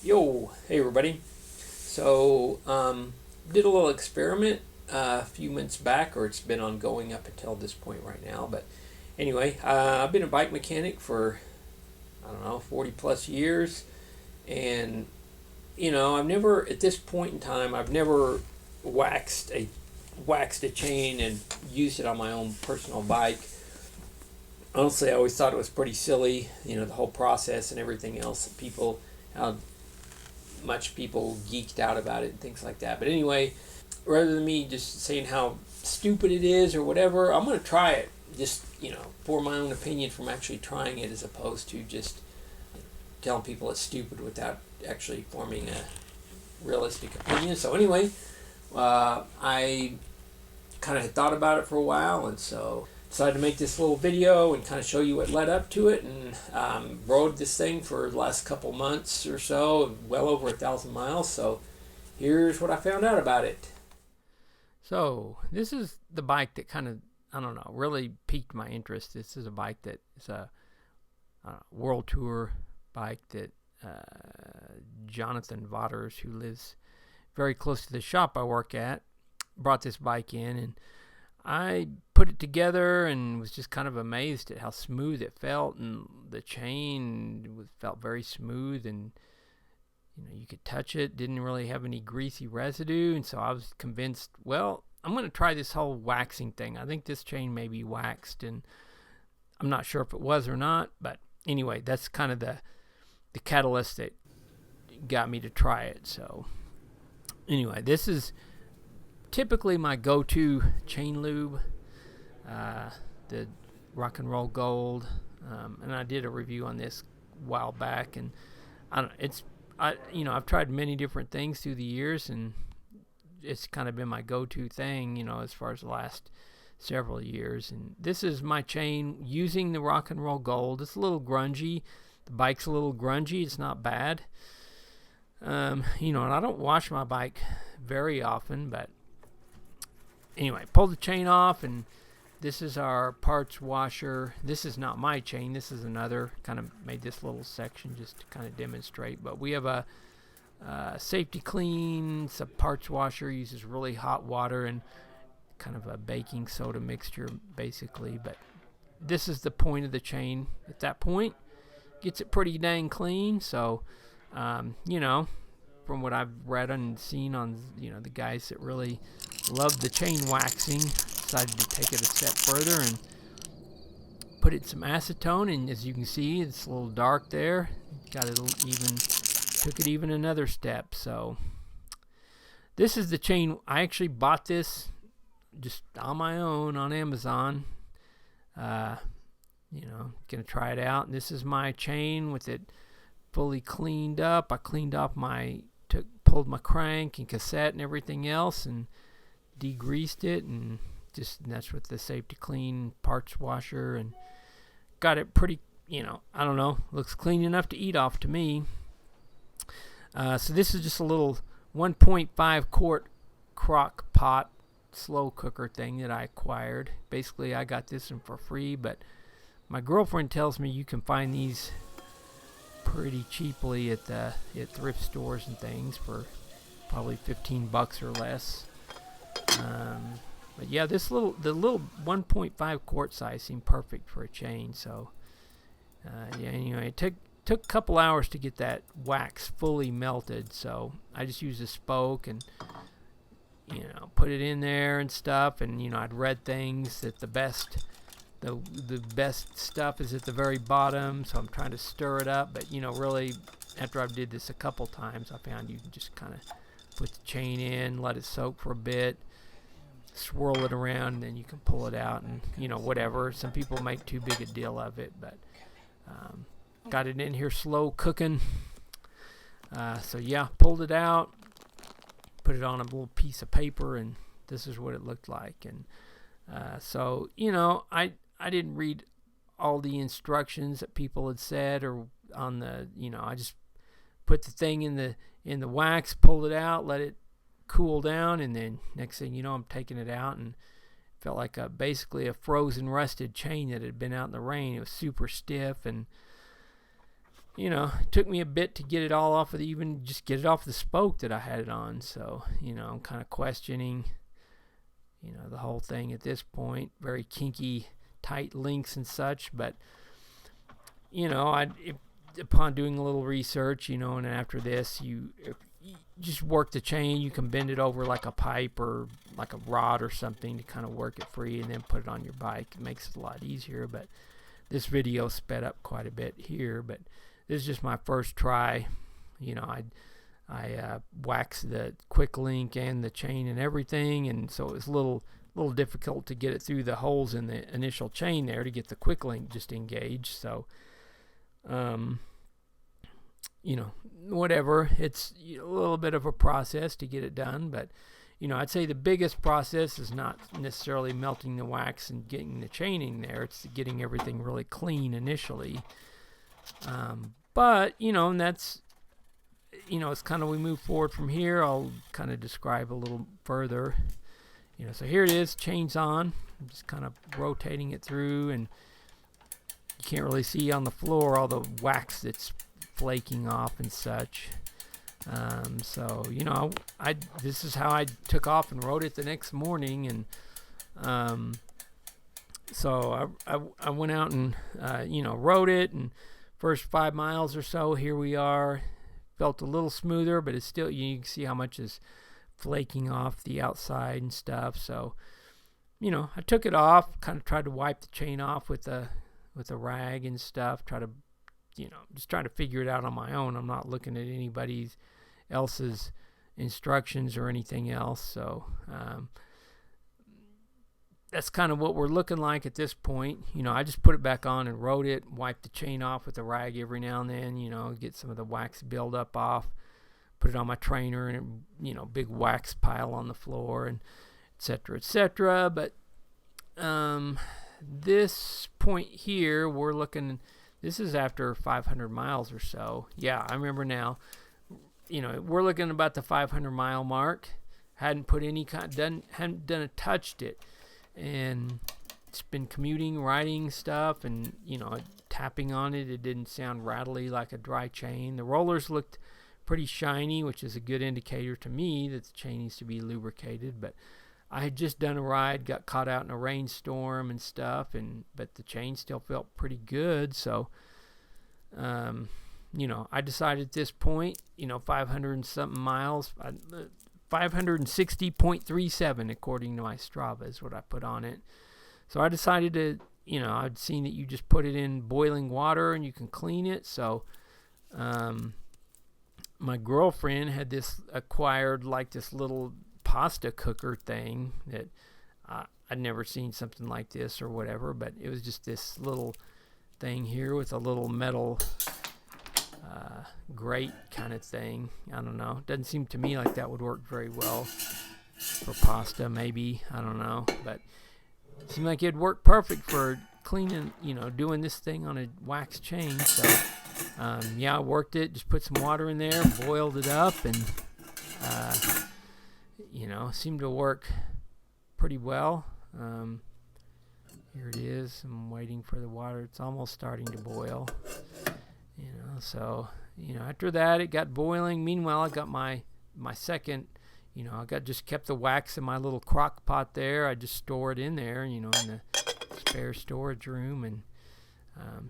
Yo, hey everybody. So, did a little experiment a few months back, or it's been ongoing up until this point right now. But anyway, I've been a bike mechanic for, I don't know, 40 plus years. And, I've never, at this point in time, I've never waxed a, waxed a chain and used it on my own personal bike. Honestly, I always thought it was pretty silly, the whole process and everything else. How much people geeked out about it and things like that. But anyway, rather than me just saying how stupid it is or whatever, I'm going to try it. Just, for my own opinion from actually trying it as opposed to just telling people it's stupid without actually forming a realistic opinion. So anyway, I kind of had thought about it for a while, and so decided to make this little video and kind of show you what led up to it, and rode this thing for the last couple months or so, well over 1,000 miles. So here's what I found out about it. So this is the bike that kind of, I don't know, really piqued my interest. This is a bike that is a world tour bike that Jonathan Vaughters, who lives very close to the shop I work at, brought this bike in, and I put it together and was just kind of amazed at how smooth it felt, and the chain felt very smooth, and you could touch it, didn't really have any greasy residue, and so I was convinced, well, I'm going to try this whole waxing thing. I think this chain may be waxed, and I'm not sure if it was or not, but anyway, that's kind of the catalyst that got me to try it. So anyway, this is typically my go-to chain lube, the Rock and Roll Gold, and I did a review on this a while back, and I've tried many different things through the years, and it's kind of been my go-to thing, as far as the last several years. And this is my chain using the Rock and Roll Gold. It's a little grungy. The bike's a little grungy. It's not bad. And I don't wash my bike very often, but anyway, pull the chain off, and this is our parts washer. This is not my chain. This is another. Kind of made this little section just to kind of demonstrate. But we have a Safety Clean. It's a parts washer. Uses really hot water and kind of a baking soda mixture, basically. But this is the point of the chain. At that point, gets it pretty dang clean. So, from what I've read and seen on, the guys that really love the chain waxing, decided to take it a step further and put it in some acetone. And as you can see, it's a little dark there. Took it even another step. So this is the chain. I actually bought this just on my own on Amazon. Gonna try it out. And this is my chain with it fully cleaned up. I cleaned off pulled my crank and cassette and everything else, and degreased it, and that's with the Safety Clean parts washer, and got it pretty, I don't know, looks clean enough to eat off to me. So this is just a little 1.5 quart crock pot slow cooker thing that I acquired. Basically, I got this one for free, but my girlfriend tells me you can find these pretty cheaply at thrift stores and things for probably $15 or less. But yeah, the little 1.5 quart size seemed perfect for a chain. So anyway, it took a couple hours to get that wax fully melted. So I just used a spoke and put it in there and stuff. And I'd read things that the best stuff is at the very bottom, so I'm trying to stir it up. But really, after I did this a couple times, I found you can just kind of put the chain in, let it soak for a bit, swirl it around, and then you can pull it out, and whatever. Some people make too big a deal of it, but got it in here slow cooking. So yeah, pulled it out, put it on a little piece of paper, and this is what it looked like. And so I didn't read all the instructions that people had said, or on the, I just put the thing in the wax, pulled it out, let it cool down, and then next thing you know, I'm taking it out, and felt like basically a frozen rusted chain that had been out in the rain. It was super stiff, and it took me a bit to get it all off of even just get it off the spoke that I had it on. So, I'm kind of questioning, the whole thing at this point. Very kinky, tight links and such. But, upon doing a little research, and after this, you just work the chain. You can bend it over like a pipe or like a rod or something to kind of work it free and then put it on your bike. It makes it a lot easier. But this video sped up quite a bit here. But this is just my first try. I waxed the quick link and the chain and everything, and so it was a little difficult to get it through the holes in the initial chain there to get the quick link just engaged. So, whatever. It's a little bit of a process to get it done, but I'd say the biggest process is not necessarily melting the wax and getting the chain in there. It's getting everything really clean initially. But, and that's, it's kind of, we move forward from here. I'll kind of describe a little further, so here it is, chain's on. I'm just kind of rotating it through, and you can't really see on the floor all the wax that's flaking off and such. So, this is how I took off and rode it the next morning. And, so I went out and, rode it, and first 5 miles or so, here we are. Felt a little smoother, but it's still, you can see how much is flaking off the outside and stuff. So, I took it off, kind of tried to wipe the chain off with a rag and stuff, just trying to figure it out on my own. I'm not looking at anybody else's instructions or anything else. So, that's kind of what we're looking like at this point. I just put it back on and rode it, wiped the chain off with a rag every now and then, get some of the wax buildup off, put it on my trainer, and, big wax pile on the floor, and et cetera, et cetera. But this point here, we're looking, this is after 500 miles or so. Yeah, I remember now. We're looking about the 500 mile mark. Hadn't touched it. And it's been commuting, riding stuff, and tapping on it. It didn't sound rattly like a dry chain. The rollers looked pretty shiny, which is a good indicator to me that the chain needs to be lubricated. But I had just done a ride, got caught out in a rainstorm and stuff, but the chain still felt pretty good. So, I decided at this point, 500 and something miles. 560.37 according to my Strava is what I put on it. So I decided to, I'd seen that you just put it in boiling water and you can clean it. So my girlfriend had acquired like this little pasta cooker thing that I'd never seen something like this or whatever, but it was just this little thing here with a little metal grate kind of thing. I don't know. Doesn't seem to me like that would work very well for pasta, maybe. I don't know. But it seemed like it'd work perfect for cleaning, doing this thing on a wax chain. So, I worked it. Just put some water in there, boiled it up, and, seemed to work pretty well. Here it is. I'm waiting for the water. It's almost starting to boil. So, after that, it got boiling. Meanwhile, I got my second, just kept the wax in my little crock pot there. I just store it in there, in the spare storage room, and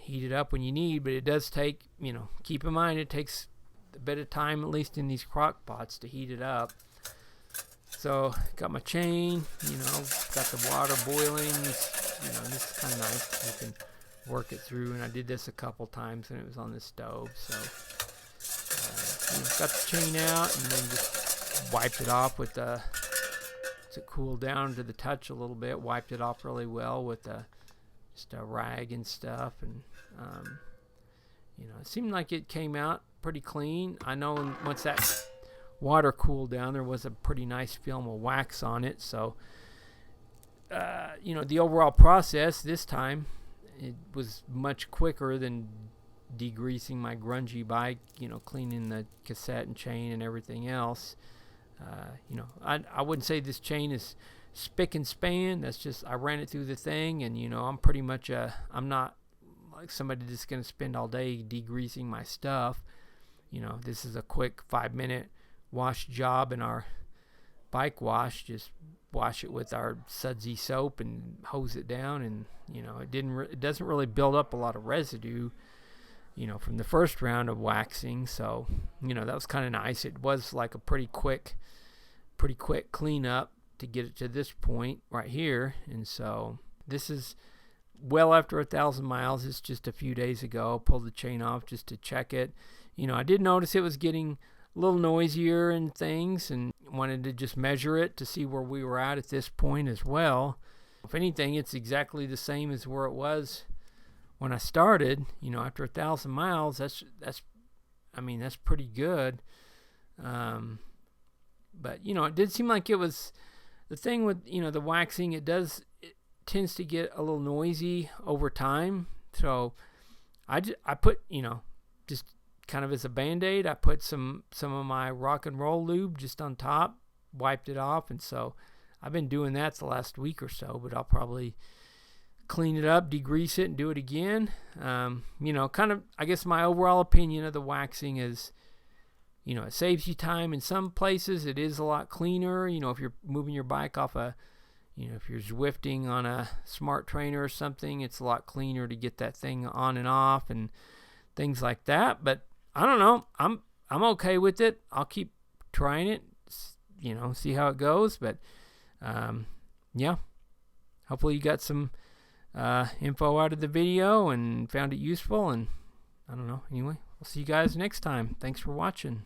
heat it up when you need. But it does take, keep in mind, it takes a bit of time, at least in these crock pots, to heat it up. So, got my chain, got the water boiling. This is kind of nice. You can work it through, and I did this a couple times when it was on the stove. So got the chain out, and then just wiped it off with to cool down to the touch a little bit. Wiped it off really well with just a rag and stuff, and it seemed like it came out pretty clean. I know once that water cooled down, there was a pretty nice film of wax on it. So the overall process this time, it was much quicker than degreasing my grungy bike, cleaning the cassette and chain and everything else. I wouldn't say this chain is spick and span. That's just, I ran it through the thing, and I'm pretty much I'm not like somebody that's going to spend all day degreasing my stuff. This is a quick 5-minute wash job in our bike wash. Just wash it with our sudsy soap and hose it down, and it doesn't really build up a lot of residue from the first round of waxing. So that was kind of nice. It was like a pretty quick cleanup to get it to this point right here. And so this is well after 1,000 miles. It's just a few days ago. Pulled the chain off just to check it. I did notice it was getting a little noisier and things, and wanted to just measure it to see where we were at this point as well. If anything, it's exactly the same as where it was when I started. After 1,000 miles, that's pretty good. But it did seem like it was the thing with the waxing. It tends to get a little noisy over time. So I put just kind of as a band-aid, I put some of my rock and roll lube just on top, wiped it off, and so I've been doing that the last week or so. But I'll probably clean it up, degrease it, and do it again. Kind of, I guess my overall opinion of the waxing is, it saves you time in some places. It is a lot cleaner. If you're moving your bike off if you're Zwifting on a smart trainer or something, it's a lot cleaner to get that thing on and off and things like that. But I don't know. I'm okay with it. I'll keep trying it, see how it goes. But yeah, hopefully you got some info out of the video and found it useful. And I don't know. Anyway, I'll see you guys next time. Thanks for watching.